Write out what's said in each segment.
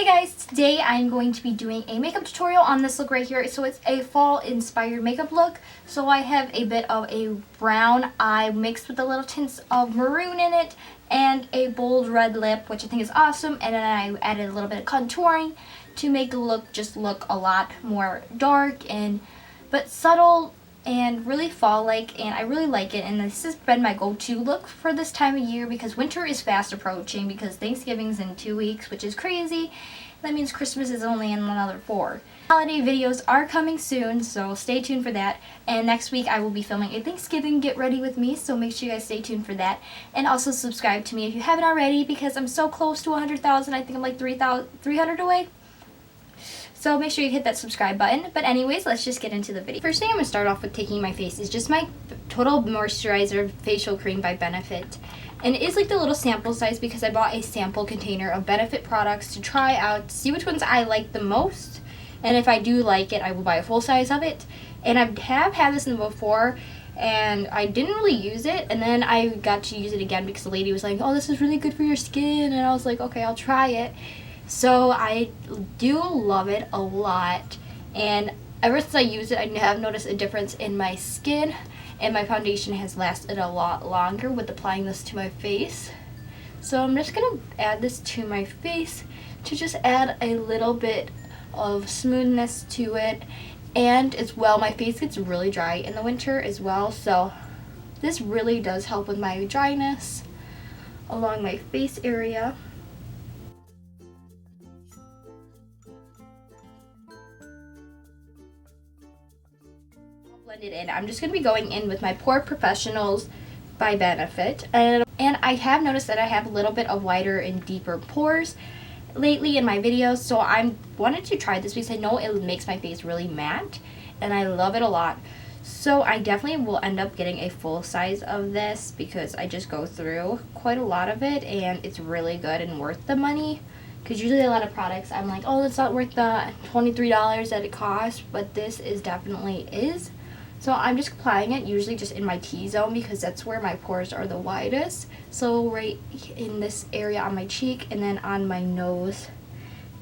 guys, today I'm going to be doing a makeup tutorial on this look right here. So it's a fall inspired makeup look. So I have a bit of a brown eye mixed with a little tints of maroon in it and a bold red lip, which I think is awesome. And then I added a little bit of contouring to make the look just look a lot more dark but subtle and really fall-like, and I really like it. And this has been my go-to look for this time of year because winter is fast approaching, because Thanksgiving's in 2 weeks, which is crazy. That means Christmas is only in another 4. Holiday videos are coming soon, so stay tuned for that. And next week I will be filming a Thanksgiving get ready with me, so make sure you guys stay tuned for that. And also subscribe to me if you haven't already, because I'm so close to 100,000. I think I'm like 300 away. So make sure you hit that subscribe button. But anyways, let's just get into the video. First thing I'm going to start off with taking my face is just my Total Moisturizer Facial Cream by Benefit. And it is like the little sample size because I bought a sample container of Benefit products to try out, to see which ones I like the most. And if I do like it, I will buy a full size of it. And I have had this before, and I didn't really use it. And then I got to use it again because the lady was like, oh, this is really good for your skin. And I was like, okay, I'll try it. So I do love it a lot, and ever since I use it, I have noticed a difference in my skin, and my foundation has lasted a lot longer with applying this to my face. So I'm just going to add this to my face to just add a little bit of smoothness to it. And as well, my face gets really dry in the winter as well, so this really does help with my dryness along my face area. Blend it in. I'm just going to be going in with my Pore Professionals by Benefit, and I have noticed that I have a little bit of wider and deeper pores lately in my videos, so I wanted to try this because I know it makes my face really matte and I love it a lot. So I definitely will end up getting a full size of this because I just go through quite a lot of it, and it's really good and worth the money. Because usually a lot of products I'm like, oh, it's not worth the $23 that it costs, but this is definitely is. So I'm just applying it usually just in my T-zone because that's where my pores are the widest. So right in this area on my cheek, and then on my nose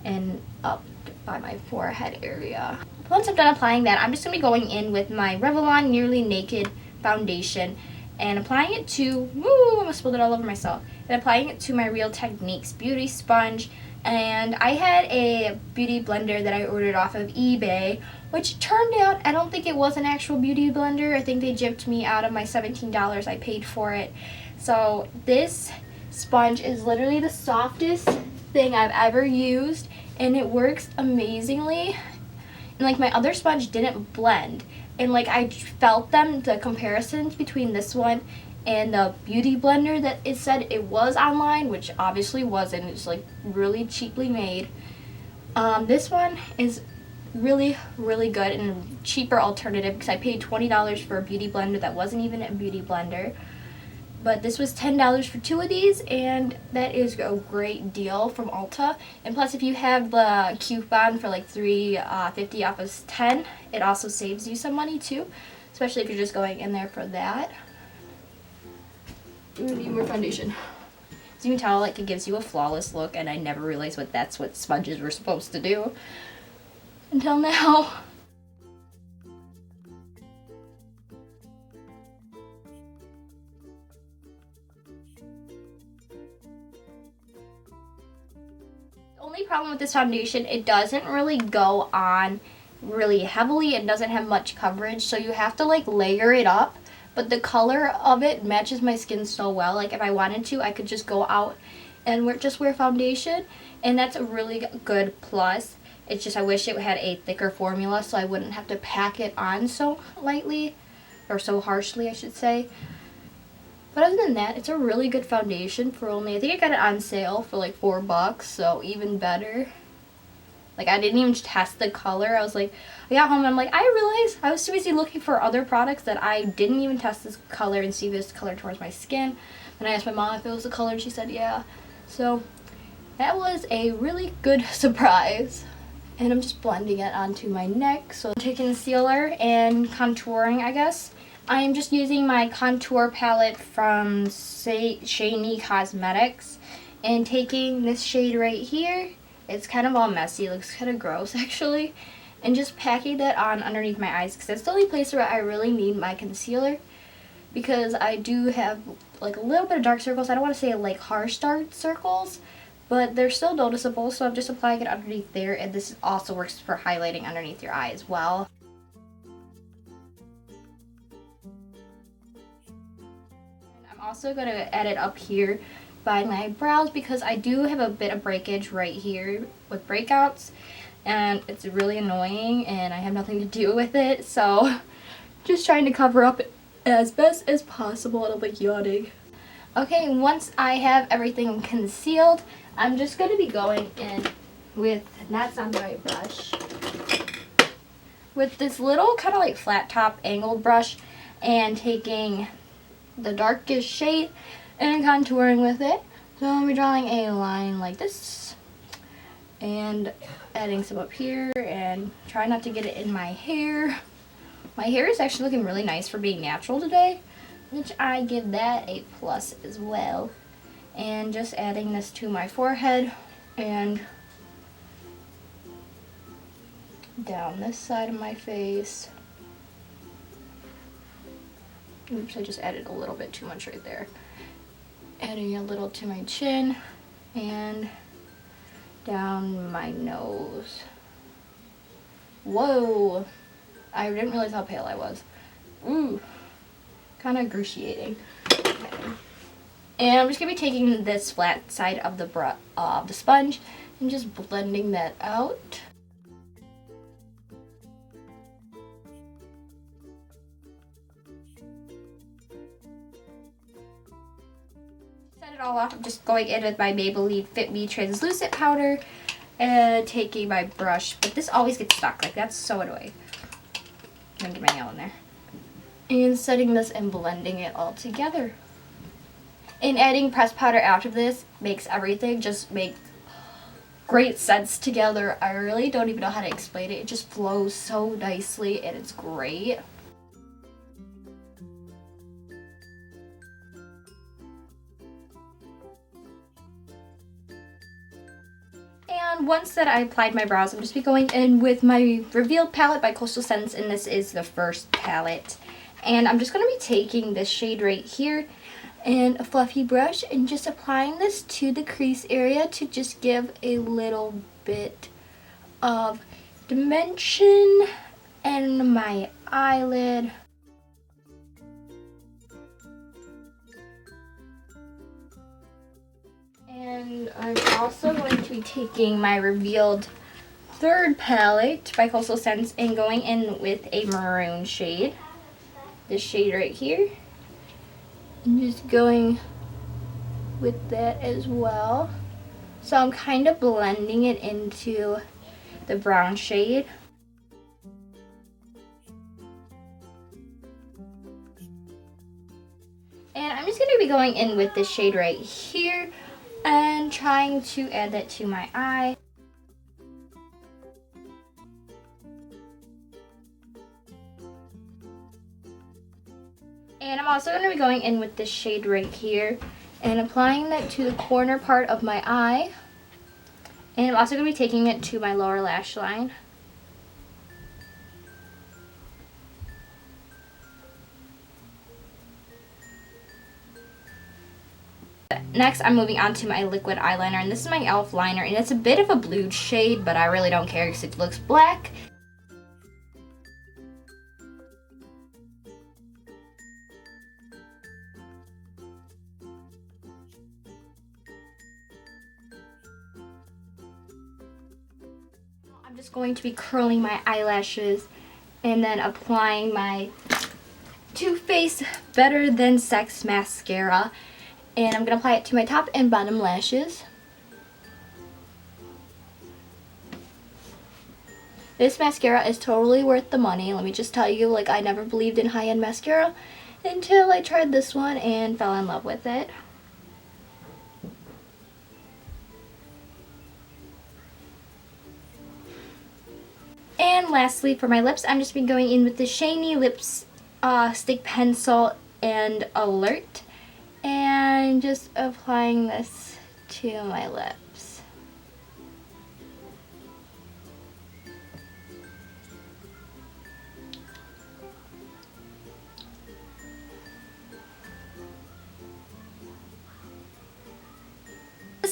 and up by my forehead area. Once I'm done applying that, I'm just going to be going in with my Revlon Nearly Naked foundation and applying it to, woo, I almost spilled it all over myself, and applying it to my Real Techniques beauty sponge. And I had a beauty blender that I ordered off of eBay, which turned out, I don't think it was an actual beauty blender. I think they gypped me out of my $17 I paid for it. So this sponge is literally the softest thing I've ever used, and it works amazingly. And like my other sponge didn't blend, and like I felt the comparisons between this one and the beauty blender that it said it was online, which obviously wasn't. It's like really cheaply made. This one is really good and a cheaper alternative because I paid $20 for a beauty blender that wasn't even a beauty blender. But this was $10 for 2 of these, and that is a great deal from Ulta. And plus, if you have the coupon for like $3.50 off of 10, it also saves you some money too, especially if you're just going in there for that. Ooh, need more foundation. So you can tell, like, it gives you a flawless look, and I never realized that's what sponges were supposed to do until now. The only problem with this foundation, it doesn't really go on really heavily. It doesn't have much coverage, so you have to like layer it up. But the color of it matches my skin so well. Like if I wanted to, I could just go out and wear foundation, and that's a really good plus. It's just I wish it had a thicker formula so I wouldn't have to pack it on so lightly, or so harshly I should say. But other than that, it's a really good foundation for only, I think I got it on sale for like $4, so even better. Like, I didn't even test the color. I was like, I got home and I'm like, I realized I was too busy looking for other products that I didn't even test this color and see if it's the color towards my skin. And I asked my mom if it was the color, and she said yeah. So that was a really good surprise. And I'm just blending it onto my neck. So I'm taking concealer and contouring, I guess. I'm just using my contour palette from Shiny Cosmetics and taking this shade right here It's kind of all messy. It looks kind of gross actually. And just packing that on underneath my eyes because that's the only place where I really need my concealer, because I do have like a little bit of dark circles. I don't want to say like harsh dark circles, but they're still noticeable, so I'm just applying it underneath there, and this also works for highlighting underneath your eye as well. And I'm also going to add it up here by my brows because I do have a bit of breakage right here with breakouts, and it's really annoying and I have nothing to do with it, so just trying to cover up as best as possible. And I'm like yawning. Okay, once I have everything concealed, I'm just going to be going in with, that's on my brush, with this little kind of like flat top angled brush and taking the darkest shade and contouring with it. So I'm going to be drawing a line like this and adding some up here and try not to get it in my hair. My hair is actually looking really nice for being natural today, which I give that a plus as well. And just adding this to my forehead and down this side of my face. Oops, I just added a little bit too much right there. Adding a little to my chin and down my nose. Whoa! I didn't realize how pale I was. Ooh, kind of excruciating. Okay. And I'm just going to be taking this flat side of the sponge and just blending that out. Set it all off. I'm just going in with my Maybelline Fit Me translucent powder and taking my brush, but this always gets stuck. Like, that's so annoying. I'm gonna get my nail in there. And setting this and blending it all together. And adding pressed powder after this makes everything just make great sense together. I really don't even know how to explain it. It just flows so nicely and it's great. And once that I applied my brows, I'm just be going in with my Revealed palette by Coastal Scents, and this is the first palette. And I'm just going to be taking this shade right here and a fluffy brush and just applying this to the crease area to just give a little bit of dimension in my eyelid. And I'm also going to be taking my Revealed third palette by Coastal Scents and going in with a maroon shade. This shade right here. And just going with that as well. So I'm kind of blending it into the brown shade. And I'm just going to be going in with this shade right here and trying to add that to my eye. And I'm also going to be going in with this shade right here and applying that to the corner part of my eye. And I'm also going to be taking it to my lower lash line. Next, I'm moving on to my liquid eyeliner, and this is my e.l.f. liner, and it's a bit of a blue shade, but I really don't care because it looks black. I'm just going to be curling my eyelashes and then applying my Too Faced Better Than Sex mascara. And I'm going to apply it to my top and bottom lashes. This mascara is totally worth the money. Let me just tell you, like, I never believed in high-end mascara until I tried this one and fell in love with it. And lastly, for my lips, I'm just been going in with the Shiny Lips Stick Pencil and Alert. And just applying this to my lips.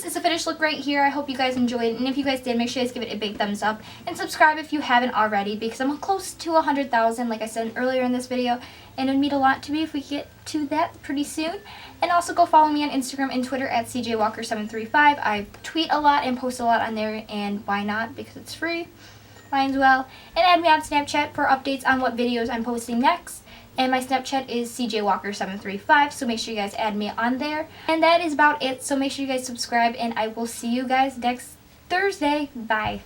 this is the finished look right here. I hope you guys enjoyed, and if you guys did, make sure you guys give it a big thumbs up and subscribe if you haven't already, because I'm close to 100,000 like I said earlier in this video, and it would mean a lot to me if we get to that pretty soon. And also go follow me on Instagram and Twitter at CJWalker735. I tweet a lot and post a lot on there, and why not, because it's free. Might as well. And add me on Snapchat for updates on what videos I'm posting next. And my Snapchat is CJWalker735, so make sure you guys add me on there. And that is about it, so make sure you guys subscribe, and I will see you guys next Thursday. Bye.